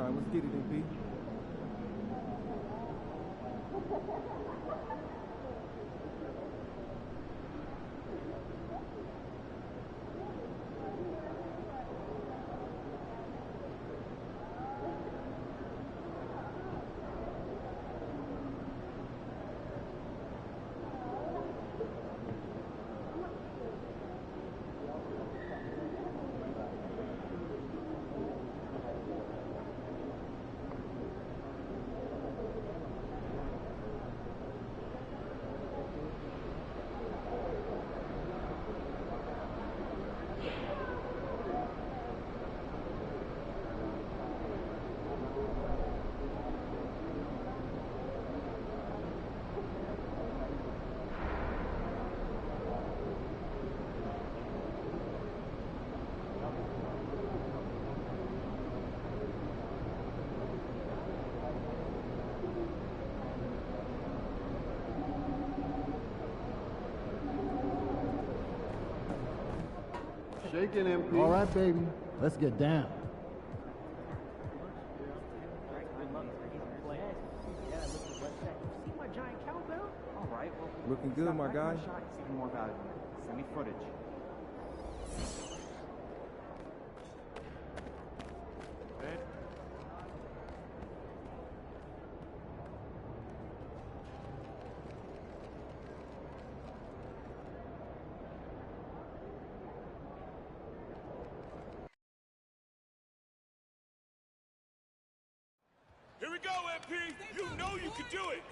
right, let's get it, MP. Shaking, MP. All right, baby. Let's get down. Looking good, my guy. Even more valuable. Send me footage. Here we go, MP. You know you can do it.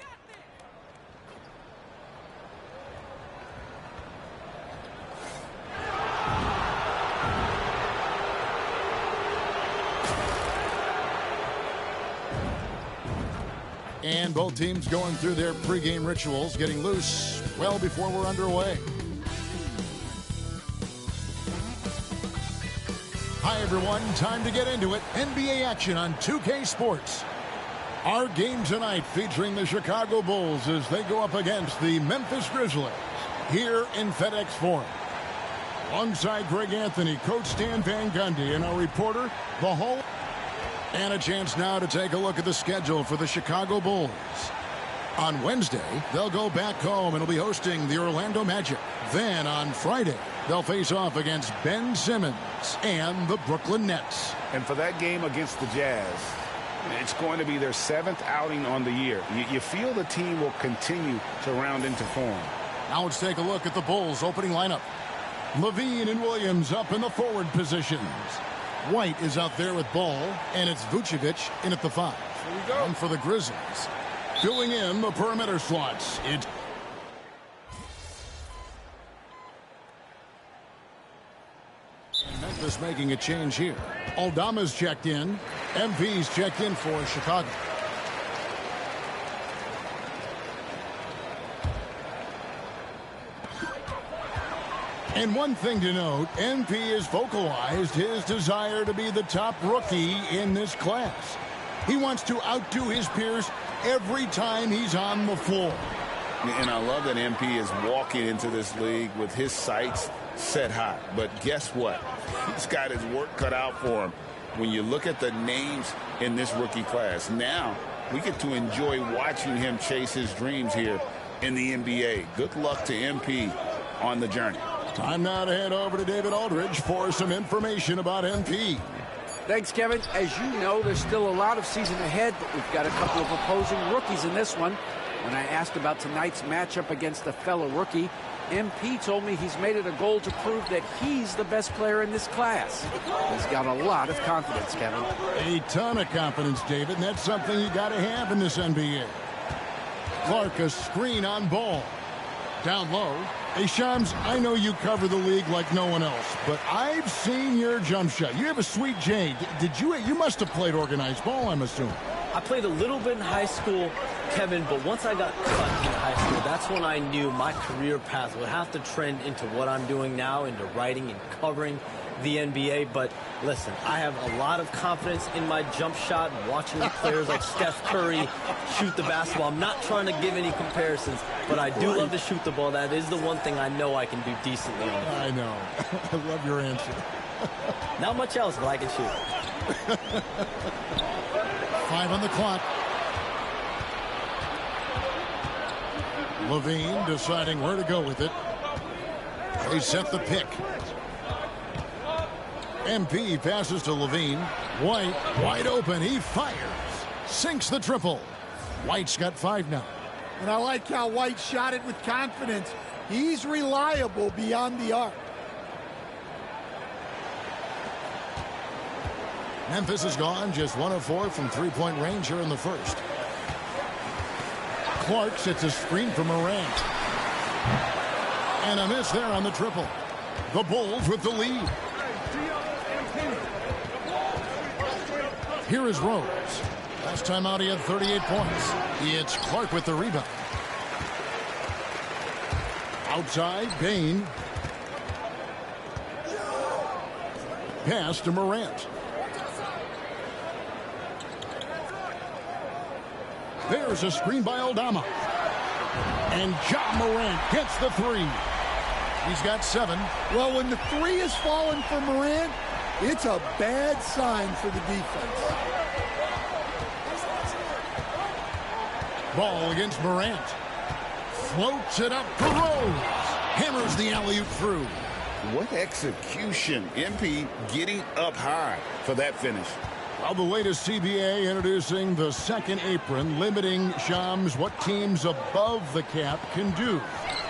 And both teams going through their pregame rituals, getting loose well before we're underway. Hi, everyone. Time to get into it. NBA action on 2K Sports. Our game tonight featuring the Chicago Bulls as they go up against the Memphis Grizzlies here in FedEx Forum. Alongside Greg Anthony, Coach Stan Van Gundy, and our reporter, the Hall. And a chance now to take a look at the schedule for the Chicago Bulls. On Wednesday, they'll go back home and will be hosting the Orlando Magic. Then on Friday, they'll face off against Ben Simmons and the Brooklyn Nets. And for that game against the Jazz, it's going to be their 7th outing on the year. You feel the team will continue to round into form. Now let's take a look at the Bulls' opening lineup. Levine and Williams up in the forward positions. White is out there with ball, and it's Vucevic in at the 5. Here we go. And for the Grizzlies, filling in the perimeter slots, it's Memphis making a change here. Aldama's checked in. MV's checked in for Chicago. And one thing to note, MP has vocalized his desire to be the top rookie in this class. He wants to outdo his peers every time he's on the floor. And I love that MP is walking into this league with his sights set high. But guess what? He's got his work cut out for him. When you look at the names in this rookie class, now we get to enjoy watching him chase his dreams here in the NBA. Good luck to MP on the journey. Time now to head over to David Aldridge for some information about MP. Thanks, Kevin. As you know, there's still a lot of season ahead, but we've got a couple of opposing rookies in this one. When I asked about tonight's matchup against a fellow rookie, MP told me he's made it a goal to prove that he's the best player in this class. He's got a lot of confidence, Kevin. A ton of confidence, David, and that's something you got to have in this NBA. Clark, a screen on ball. Down low. Hey, Shams, I know you cover the league like no one else, but I've seen your jump shot. You have a sweet J. You must have played organized ball, I'm assuming. I played a little bit in high school, Kevin, but once I got cut in high school, that's when I knew my career path would have to trend into what I'm doing now, into writing and covering the NBA. But listen, I have a lot of confidence in my jump shot, watching the players like Steph Curry shoot the basketball. I'm not trying to give any comparisons, but I do love to shoot the ball. That is the one thing I know I can do decently on. I know. I love your answer. Not much else, but I can shoot. 5 on the clock. Levine deciding where to go with it. They set the pick. MP passes to Levine. White wide open. He fires. Sinks the triple. White's got 5 now. And I like how White shot it with confidence. He's reliable beyond the arc. Memphis is gone just 1 of 4 from three-point range here in the first. Clark sets a screen for Morant. And a miss there on the triple. The Bulls with the lead. Here is Rose. Last time out he had 38 points. It's Clark with the rebound. Outside, Bain. Pass to Morant. There's a screen by Aldama. And Ja Morant gets the 3. He's got 7. Well, when the 3 is falling for Morant, it's a bad sign for the defense. Ball against Morant. Floats it up for Rose. Hammers the alley-oop through. What execution. MP getting up high for that finish. Well, the latest CBA introducing the second apron, limiting, Shams, what teams above the cap can do.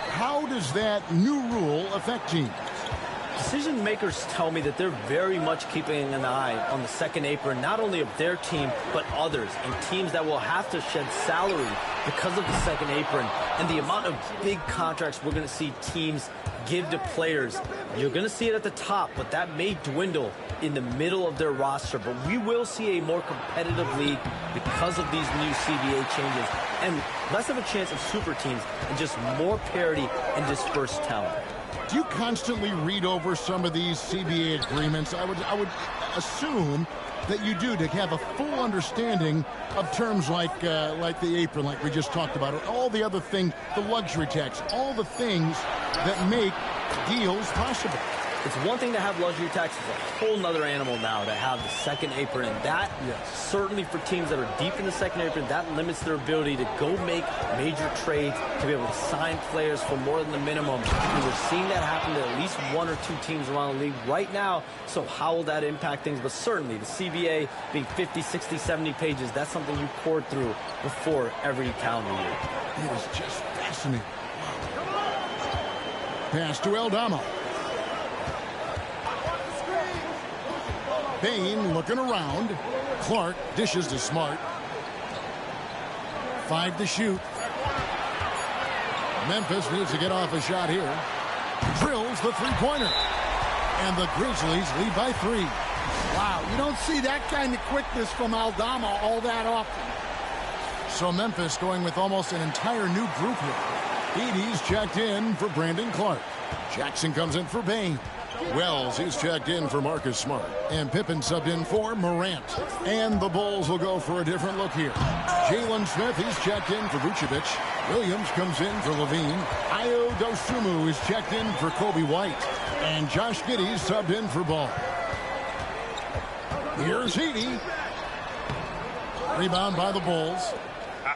How does that new rule affect teams? Decision makers tell me that they're very much keeping an eye on the second apron, not only of their team, but others, and teams that will have to shed salary because of the second apron and the amount of big contracts we're going to see teams give to players. You're going to see it at the top, but that may dwindle in the middle of their roster. But we will see a more competitive league because of these new CBA changes and less of a chance of super teams and just more parity and dispersed talent. Do you constantly read over some of these CBA agreements? I would assume that you do, to have a full understanding of terms like the apron, like we just talked about, or all the other things, the luxury tax, all the things that make deals possible. It's one thing to have luxury tax. It's a whole nother animal now to have the second apron. And that, certainly for teams that are deep in the second apron, that limits their ability to go make major trades, to be able to sign players for more than the minimum. And we're seeing that happen to at least 1 or 2 teams around the league right now. So how will that impact things? But certainly the CBA being 50, 60, 70 pages, that's something you pour through before every calendar year. It is just fascinating. Pass to Aldama. Bain looking around. Clark dishes to Smart. 5 to shoot. Memphis needs to get off a shot here. Drills the three-pointer. And the Grizzlies lead by 3. Wow, you don't see that kind of quickness from Aldama all that often. So Memphis going with almost an entire new group here. Edey's checked in for Brandon Clark. Jackson comes in for Bain. Wells, he's checked in for Marcus Smart. And Pippen subbed in for Morant. And the Bulls will go for a different look here. Jalen Smith, he's checked in for Vucevic. Williams comes in for Levine. Ayo Dosunmu is checked in for Kobe White. And Josh Giddey's subbed in for Ball. Here's Edey. Rebound by the Bulls.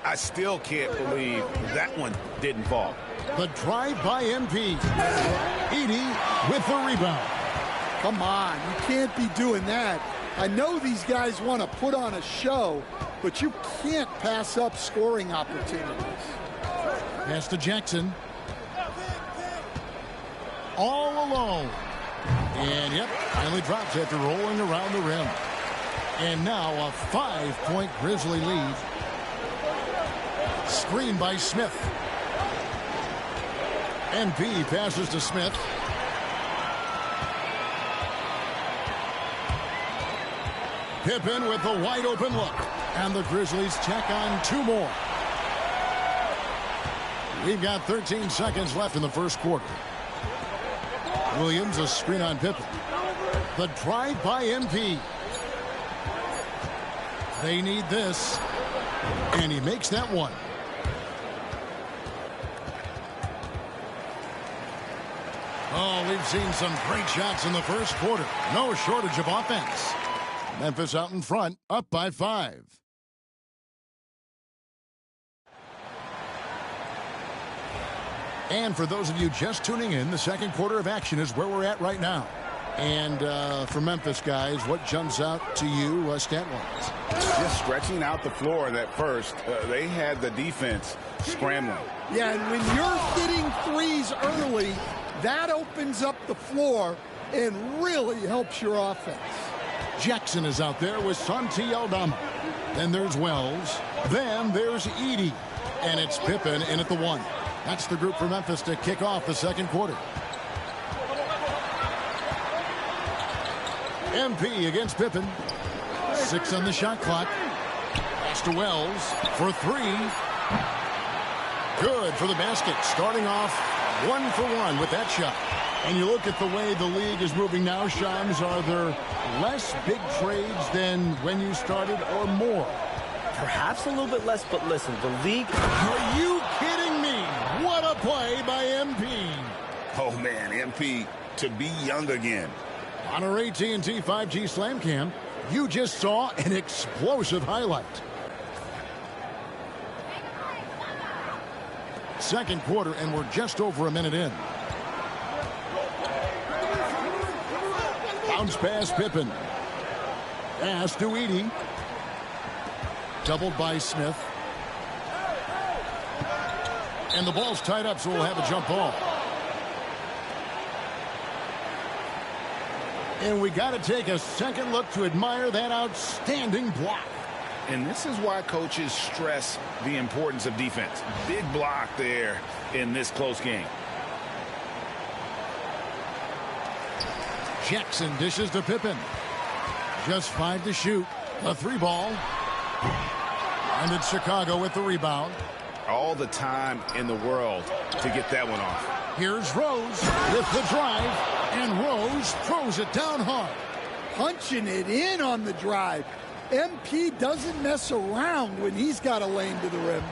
I still can't believe that one didn't fall. The drive by MP. Edey with the rebound. Come on, you can't be doing that. I know these guys want to put on a show, but you can't pass up scoring opportunities. Pass to Jackson. All alone. And yep, finally drops after rolling around the rim. And now a 5-point Grizzly lead. Screen by Smith. MP passes to Smith. Pippen with the wide open look. And the Grizzlies check on 2 more. We've got 13 seconds left in the first quarter. Williams, a screen on Pippen. The drive by MP. They need this. And he makes that one. Oh, we've seen some great shots in the first quarter. No shortage of offense. Memphis out in front, up by 5. And for those of you just tuning in, the second quarter of action is where we're at right now. And for Memphis, guys, what jumps out to you stat-wise? Just stretching out the floor in that first. They had the defense scrambling. Yeah, and when you're hitting threes early, that opens up the floor and really helps your offense. Jackson is out there with Santi Aldama. Then there's Wells. Then there's Edey. And it's Pippen in at the 1. That's the group for Memphis to kick off the second quarter. MP against Pippen. 6 on the shot clock. Pass to Wells for 3. Good for the basket. Starting off 1 for 1 with that shot. And you look at the way the league is moving now, Shams, are there less big trades than when you started or more? Perhaps a little bit less, but listen, the league... Are you kidding me? What a play by MP. Oh, man, MP to be young again. On our AT&T 5G Slam Cam, you just saw an explosive highlight. Second quarter, and we're just over a minute in. Bounce pass, Pippen. Pass to Edey. Doubled by Smith. And the ball's tied up, so we'll have a jump ball. And we got to take a second look to admire that outstanding block. And this is why coaches stress the importance of defense. Big block there in this close game. Jackson dishes to Pippen. Just 5 to shoot. A 3 ball. And it's Chicago with the rebound. All the time in the world to get that one off. Here's Rose with the drive. And Rose throws it down hard. Punching it in on the drive. MP doesn't mess around when he's got a lane to the rim.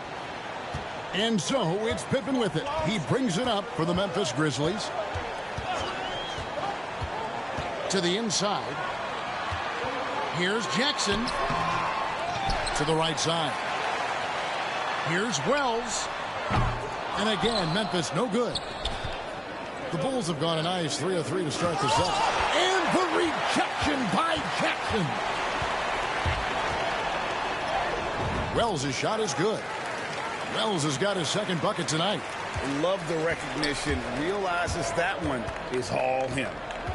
And so it's Pippen with it. He brings it up for the Memphis Grizzlies. To the inside. Here's Jackson. To the right side. Here's Wells. And again, Memphis no good. The Bulls have gone a nice 3 of 3 to start the set. And the rejection by Jackson. Wells' shot is good. Wells has got his second bucket tonight. Love the recognition. Realizes that one is all him.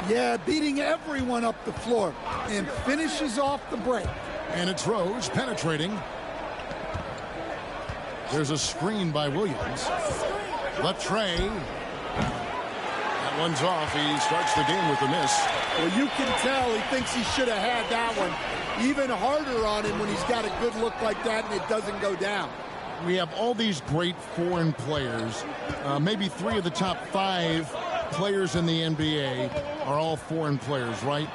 Yeah, beating everyone up the floor and finishes off the break. And it's Rose penetrating. There's a screen by Williams. Left Trey. That one's off. He starts the game with a miss. Well, you can tell he thinks he should have had that one. Even harder on him when he's got a good look like that and it doesn't go down. We have all these great foreign players. Maybe 3 of the top 5 players in the NBA are all foreign players, right?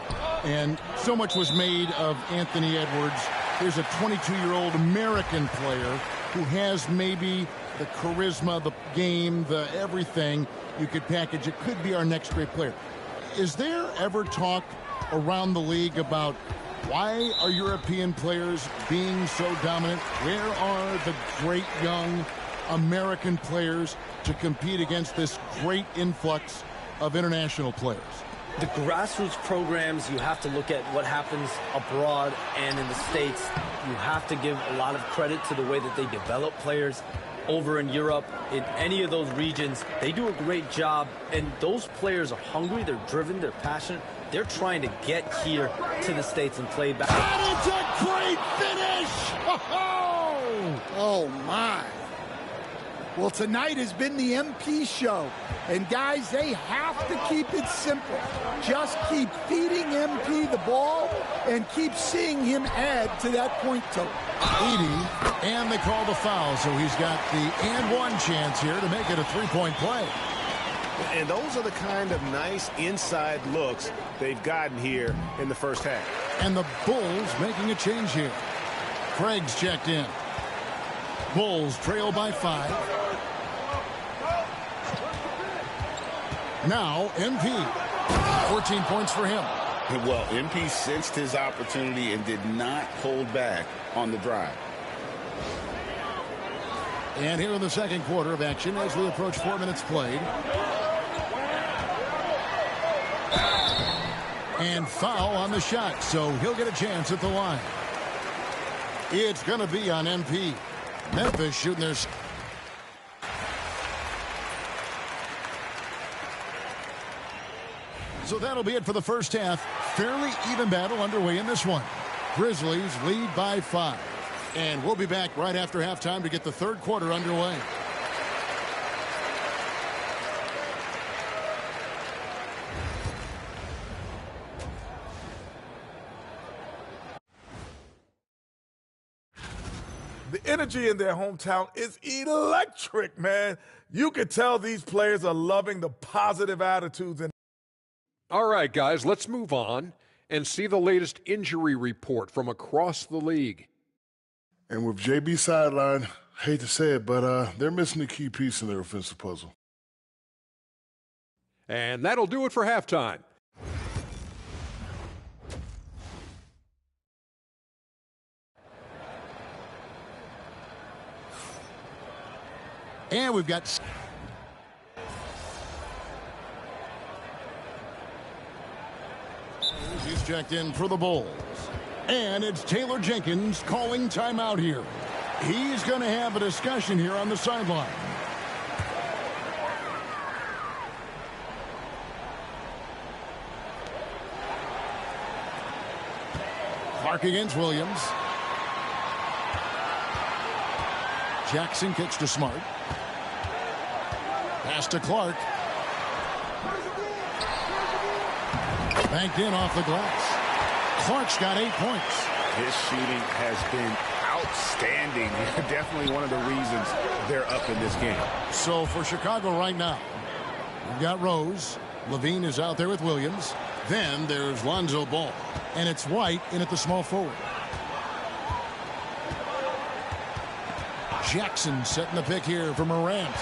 And so much was made of Anthony Edwards. There's a 22-year-old American player who has maybe the charisma, the game, the everything you could package. It could be our next great player. Is there ever talk around the league about why are European players being so dominant? Where are the great young American players to compete against this great influx of international players? The grassroots programs, you have to look at what happens abroad and in the States. You have to give a lot of credit to the way that they develop players over in Europe. In any of those regions, they do a great job, and those players are hungry, they're driven, they're passionate. They're trying to get here to the States and play back. And it's a great finish! Oh, my. Well, tonight has been the MP show. And, guys, they have to keep it simple. Just keep feeding MP the ball and keep seeing him add to that point total. Edey, and they call the foul, so he's got the and one chance here to make it a three-point play. And those are the kind of nice inside looks they've gotten here in the first half. And the Bulls making a change here. Craig's checked in. Bulls trail by 5. Now MP. 14 points for him. Well, MP sensed his opportunity and did not hold back on the drive. And here in the second quarter of action as we approach 4 minutes played. And foul on the shot, so he'll get a chance at the line. It's going to be on MP. Memphis shooting their... So that'll be it for the first half. Fairly even battle underway in this one. Grizzlies lead by 5. And we'll be back right after halftime to get the third quarter underway. The energy in their hometown is electric, man. You can tell these players are loving the positive attitudes. All right, guys, let's move on and see the latest injury report from across the league. And with JB sideline, hate to say it, but they're missing a key piece in their offensive puzzle. And that'll do it for halftime. And we've got... He's checked in for the Bulls. And it's Taylor Jenkins calling timeout here. He's going to have a discussion here on the sideline. Clark against Williams. Jackson kicks to Smart. Pass to Clark. Banked in off the glass. Clark's got 8 points. His shooting has been outstanding. Definitely one of the reasons they're up in this game. So for Chicago right now, we've got Rose. Levine is out there with Williams. Then there's Lonzo Ball. And it's White in at the small forward. Jackson setting the pick here for Morant.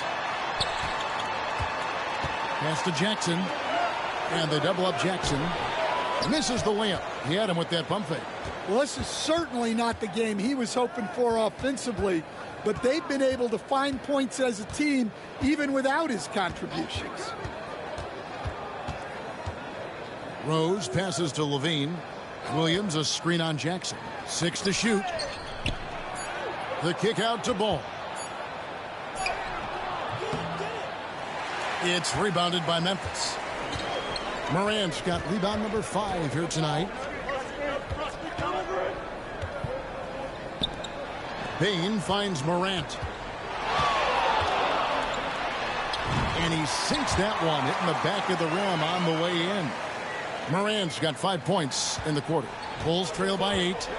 Pass to Jackson. And they double up Jackson. Misses the layup. He had him with that pump fake. Well, this is certainly not the game he was hoping for offensively, but they've been able to find points as a team even without his contributions. Rose passes to Levine. Williams a screen on Jackson. 6 to shoot. The kick out to Ball. It's rebounded by Memphis. Morant's got rebound number 5 here tonight. Bain finds Morant. And he sinks that one, hitting the back of the rim on the way in. Morant's got 5 points in the quarter. Bulls trail by 8.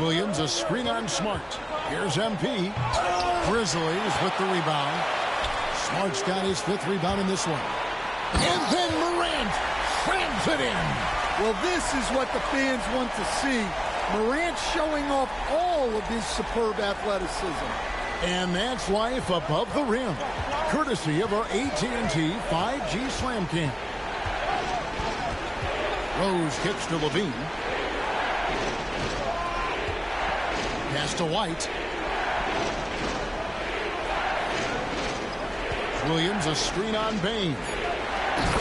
Williams a screen on Smart. Here's MP. Grizzlies with the rebound. Smart's got his 5th rebound in this one. And then Morant slams it in. Well, this is what the fans want to see. Morant showing off all of his superb athleticism. And that's life above the rim, courtesy of our AT&T 5G Slam Cam. Rose kicks to Levine. Pass to White. Williams a screen on Bain.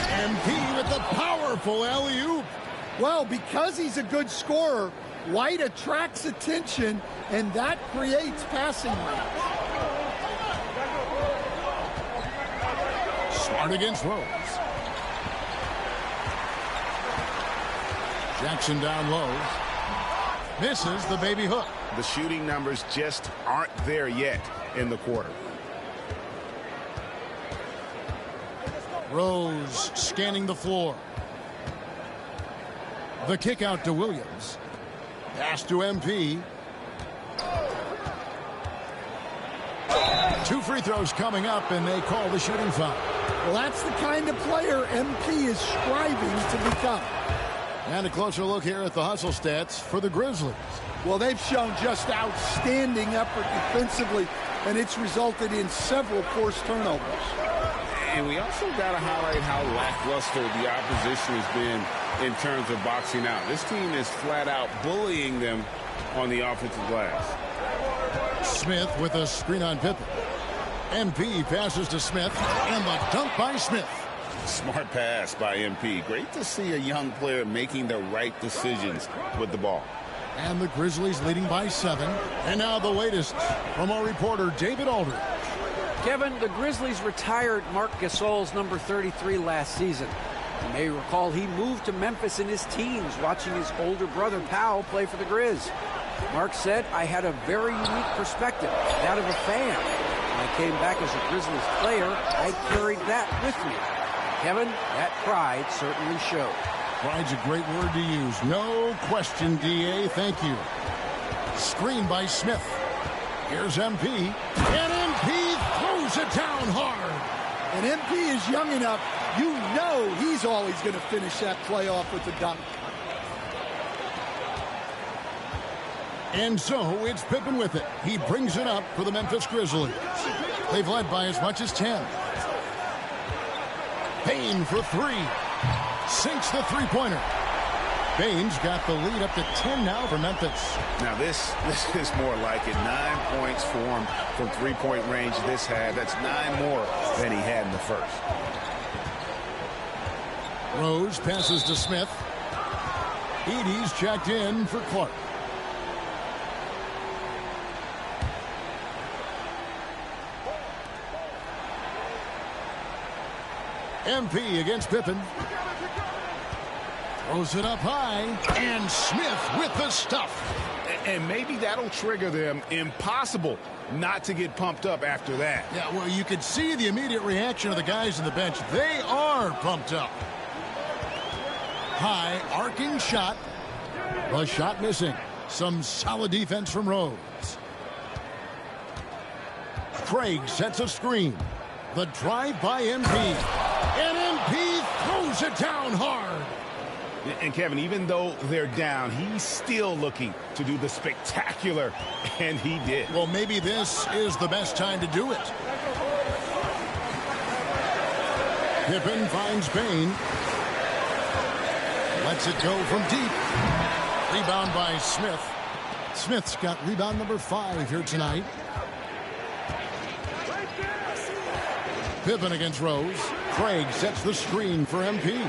MP with the powerful alley-oop. Well, because he's a good scorer, White attracts attention, and that creates passing lanes. Smart against Rose. Jackson down low. Misses the baby hook. The shooting numbers just aren't there yet in the quarter. Rose scanning the floor. The kick out to Williams. Pass to MP. 2 free throws coming up, and they call the shooting foul. Well, that's the kind of player MP is striving to become. And a closer look here at the hustle stats for the Grizzlies. Well, they've shown just outstanding effort defensively, and it's resulted in several forced turnovers. And we also got to highlight how lackluster the opposition has been in terms of boxing out. This team is flat out bullying them on the offensive glass. Smith with a screen on Pippen. MP passes to Smith, and the dunk by Smith. Smart pass by MP. Great to see a young player making the right decisions with the ball. And the Grizzlies leading by 7. And now the latest from our reporter, David Aldridge. Kevin, the Grizzlies retired Marc Gasol's number 33 last season. You may recall he moved to Memphis in his teens, watching his older brother Powell play for the Grizz. Mark said, "I had a very unique perspective, that of a fan. When I came back as a Grizzlies player, I carried that with me." Kevin, that pride certainly showed. Pride's a great word to use. No question, D.A. Thank you. Screen by Smith. Here's MP. And MP throws it down hard. And MP is young enough, you know he's always going to finish that play off with a dunk. And so it's Pippen with it. He brings it up for the Memphis Grizzlies. They've led by as much as 10. Payne for 3. Sinks the three-pointer. Payne's got the lead up to 10 now for Memphis. Now this is more like it. 9 points for him from three-point range this half. That's 9 more than he had in the first. Rose passes to Smith. Edey's checked in for Clark. MP against Pippen. Throws it up high, and Smith with the stuff. And maybe that'll trigger them. Impossible not to get pumped up after that. Yeah, well, you could see the immediate reaction of the guys on the bench. They are pumped up. High, arcing shot. The shot missing. Some solid defense from Rose. Craig sets a screen. The drive by MP. And MP throws it down hard. And Kevin, even though they're down, he's still looking to do the spectacular, and he did. Well, maybe this is the best time to do it. Pippen finds Payne. Lets it go from deep. Rebound by Smith. Smith's got rebound number 5 here tonight. Pippen against Rose. Craig sets the screen for MP.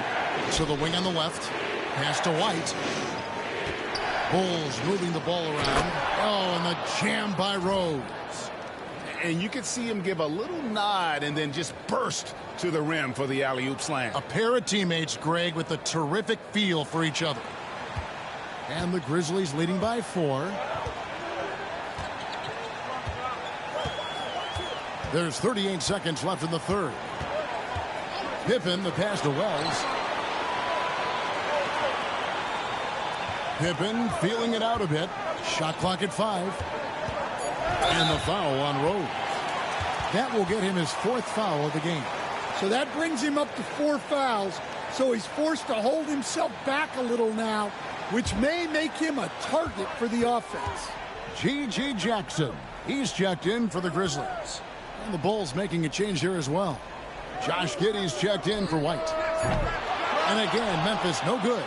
To the wing on the left. Pass to White. Bulls moving the ball around. Oh, and the jam by Rose. And you could see him give a little nod and then just burst to the rim for the alley-oop slam. A pair of teammates, Greg, with a terrific feel for each other. And the Grizzlies leading by 4. There's 38 seconds left in the third. Pippen, the pass to Wells. Pippen feeling it out a bit. Shot clock at 5. And the foul on Rose. That will get him his 4th foul of the game. So that brings him up to 4 fouls. So he's forced to hold himself back a little now, which may make him a target for the offense. G.G. Jackson. He's checked in for the Grizzlies. And the Bulls making a change here as well. Josh Giddey's checked in for White. And again, Memphis no good.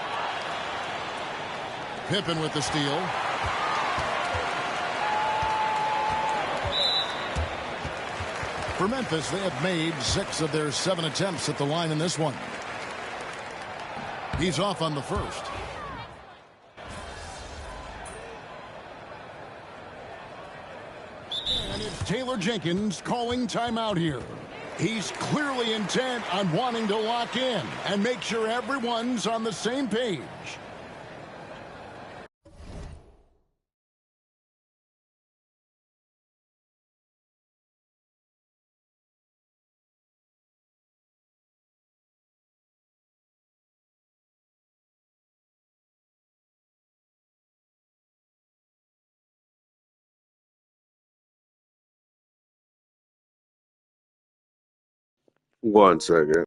Pippen with the steal. For Memphis, they have made 6 of their 7 attempts at the line in this one. He's off on the first. And it's Taylor Jenkins calling timeout here. He's clearly intent on wanting to lock in and make sure everyone's on the same page. One second.